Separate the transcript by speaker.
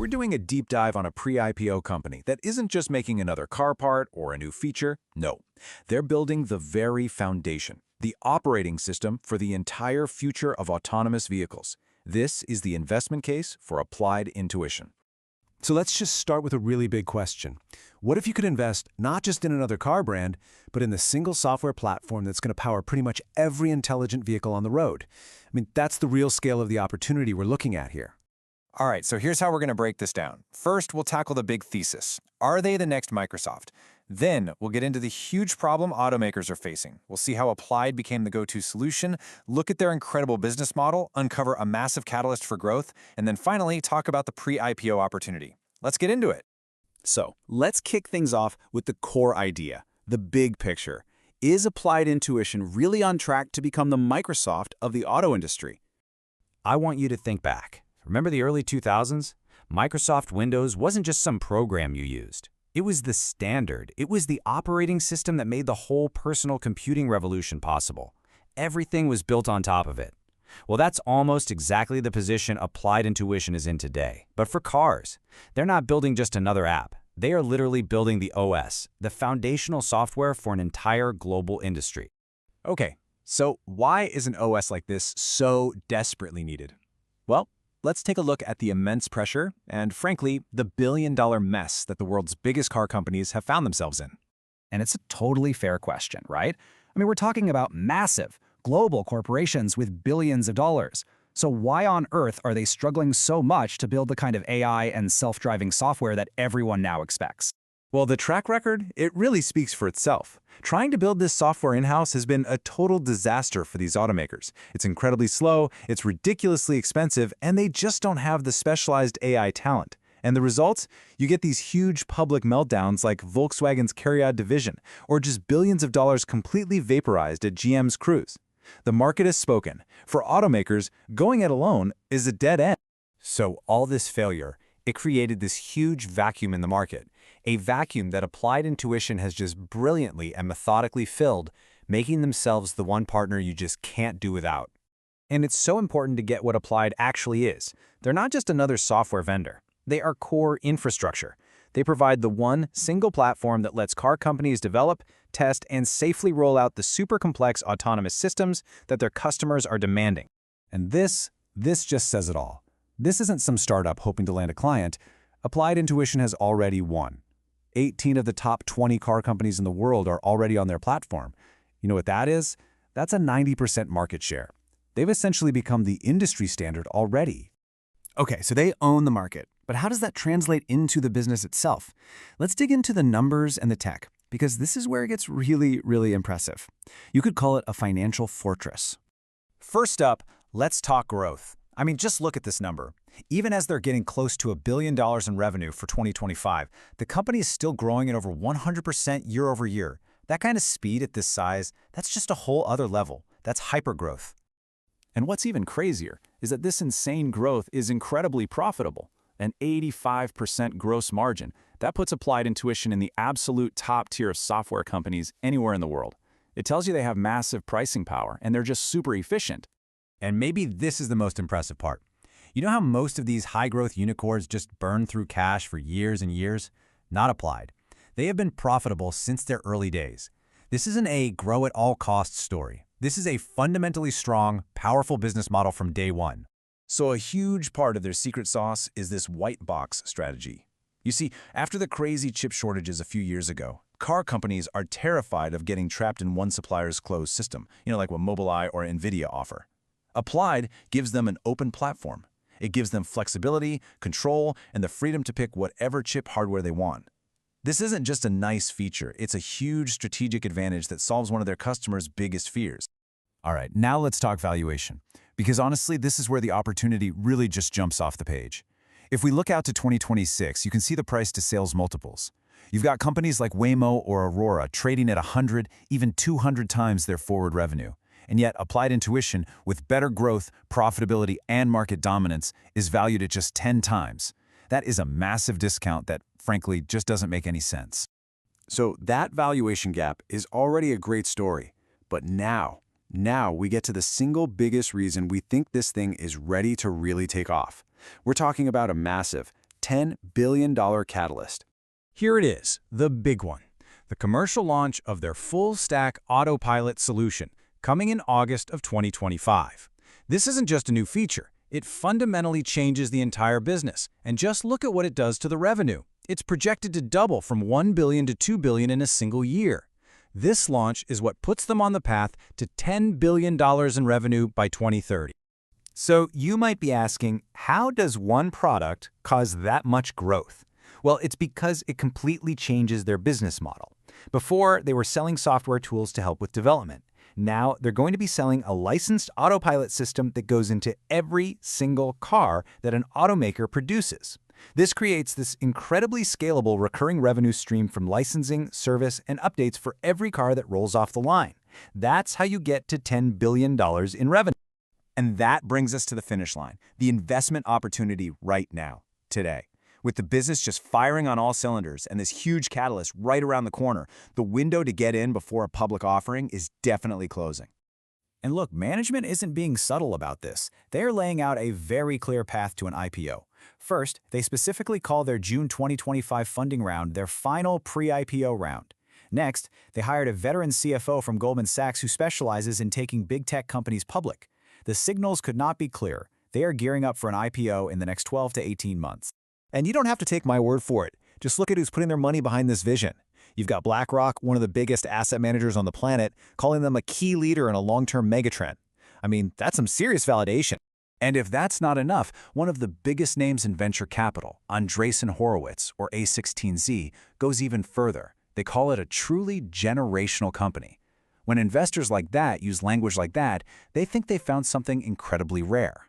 Speaker 1: we're doing a deep dive on a pre-IPO company that isn't just making another car part or a new feature. No, they're building the very foundation, the operating system for the entire future of autonomous vehicles. This is the investment case for Applied Intuition.
Speaker 2: So let's just start with a really big question. What if you could invest not just in another car brand, but in the single software platform that's going to power pretty much every intelligent vehicle on the road? I mean, that's the real scale of the opportunity we're looking at here.
Speaker 3: All right, so here's how we're going to break this down. First, we'll tackle the big thesis. Are they the next Microsoft? Then, we'll get into the huge problem automakers are facing. We'll see how Applied became the go-to solution, look at their incredible business model, uncover a massive catalyst for growth, and then finally, talk about the pre-IPO opportunity. Let's get into it.
Speaker 4: So, let's kick things off with the core idea, the big picture. Is Applied Intuition really on track to become the Microsoft of the auto industry?
Speaker 5: I want you to think back. Remember the early 2000s? Microsoft Windows wasn't just some program you used. It was the standard. It was the operating system that made the whole personal computing revolution possible. Everything was built on top of it. Well, that's almost exactly the position Applied Intuition is in today. But for cars, they're not building just another app. They are literally building the OS, the foundational software for an entire global industry.
Speaker 1: Okay, so why is an OS like this so desperately needed? Well, let's take a look at the immense pressure and, frankly, the billion-dollar mess that the world's biggest car companies have found themselves in.
Speaker 6: And it's a totally fair question, right? I mean, we're talking about massive, global corporations with billions of dollars. So why on earth are they struggling so much to build the kind of AI and self-driving software that everyone now expects?
Speaker 1: Well, the track record, it really speaks for itself. Trying to build this software in-house has been a total disaster for these automakers. It's incredibly slow, it's ridiculously expensive, and they just don't have the specialized AI talent. And the results? You get these huge public meltdowns like Volkswagen's Cariad division, or just billions of dollars completely vaporized at GM's Cruise. The market has spoken. For automakers, going it alone is a dead end.
Speaker 3: So all this failure, it created this huge vacuum in the market. A vacuum that Applied Intuition has just brilliantly and methodically filled, making themselves the one partner you just can't do without.
Speaker 5: And it's so important to get what Applied actually is. They're not just another software vendor. They are core infrastructure. They provide the one single platform that lets car companies develop, test, and safely roll out the super complex autonomous systems that their customers are demanding.
Speaker 2: And this just says it all. This isn't some startup hoping to land a client. Applied Intuition has already won. 18 of the top 20 car companies in the world are already on their platform. You know what that is? That's a 90% market share. They've essentially become the industry standard already. Okay, so they own the market. But how does that translate into the business itself? Let's dig into the numbers and the tech, because this is where it gets really, really impressive. You could call it a financial fortress.
Speaker 3: First up, let's talk growth. I mean, just look at this number. Even as they're getting close to $1 billion in revenue for 2025, the company is still growing at over 100% year over year. That kind of speed at this size, that's just a whole other level. That's hypergrowth.
Speaker 1: And what's even crazier is that this insane growth is incredibly profitable. An 85% gross margin. That puts Applied Intuition in the absolute top tier of software companies anywhere in the world. It tells you they have massive pricing power, and they're just super efficient.
Speaker 3: And maybe this is the most impressive part. You know how most of these high-growth unicorns just burn through cash for years and years? Not Applied. They have been profitable since their early days. This isn't a grow-at-all-costs story. This is a fundamentally strong, powerful business model from day one.
Speaker 1: So a huge part of their secret sauce is this white box strategy. You see, after the crazy chip shortages a few years ago, car companies are terrified of getting trapped in one supplier's closed system, like what Mobileye or NVIDIA offer. Applied gives them an open platform. It gives them flexibility, control, and the freedom to pick whatever chip hardware they want. This isn't just a nice feature, it's a huge strategic advantage that solves one of their customers' biggest fears.
Speaker 2: All right, now let's talk valuation. Because honestly, this is where the opportunity really just jumps off the page. If we look out to 2026, you can see the price-to-sales multiples. You've got companies like Waymo or Aurora trading at 100, even 200 times their forward revenue. And yet, Applied Intuition, with better growth, profitability, and market dominance, is valued at just 10 times. That is a massive discount that, frankly, just doesn't make any sense.
Speaker 4: So that valuation gap is already a great story. But now we get to the single biggest reason we think this thing is ready to really take off. We're talking about a massive $10 billion catalyst.
Speaker 5: Here it is, the big one. The commercial launch of their full-stack autopilot solution, coming in August of 2025. This isn't just a new feature. It fundamentally changes the entire business. And just look at what it does to the revenue. It's projected to double from $1 billion to $2 billion in a single year. This launch is what puts them on the path to $10 billion in revenue by 2030.
Speaker 3: So you might be asking, how does one product cause that much growth? Well, it's because it completely changes their business model. Before, they were selling software tools to help with development. Now, they're going to be selling a licensed autopilot system that goes into every single car that an automaker produces. This creates this incredibly scalable recurring revenue stream from licensing, service, and updates for every car that rolls off the line. That's how you get to $10 billion in revenue.
Speaker 1: And that brings us to the finish line, the investment opportunity right now, today. With the business just firing on all cylinders and this huge catalyst right around the corner, the window to get in before a public offering is definitely closing.
Speaker 2: And look, management isn't being subtle about this. They're laying out a very clear path to an IPO. First, they specifically call their June 2025 funding round their final pre-IPO round. Next, they hired a veteran CFO from Goldman Sachs who specializes in taking big tech companies public. The signals could not be clearer. They are gearing up for an IPO in the next 12 to 18 months.
Speaker 3: And you don't have to take my word for it. Just look at who's putting their money behind this vision. You've got BlackRock, one of the biggest asset managers on the planet, calling them a key leader in a long-term megatrend. I mean, that's some serious validation.
Speaker 1: And if that's not enough, one of the biggest names in venture capital, Andreessen Horowitz, or A16Z, goes even further. They call it a truly generational company. When investors like that use language like that, they think they found something incredibly rare.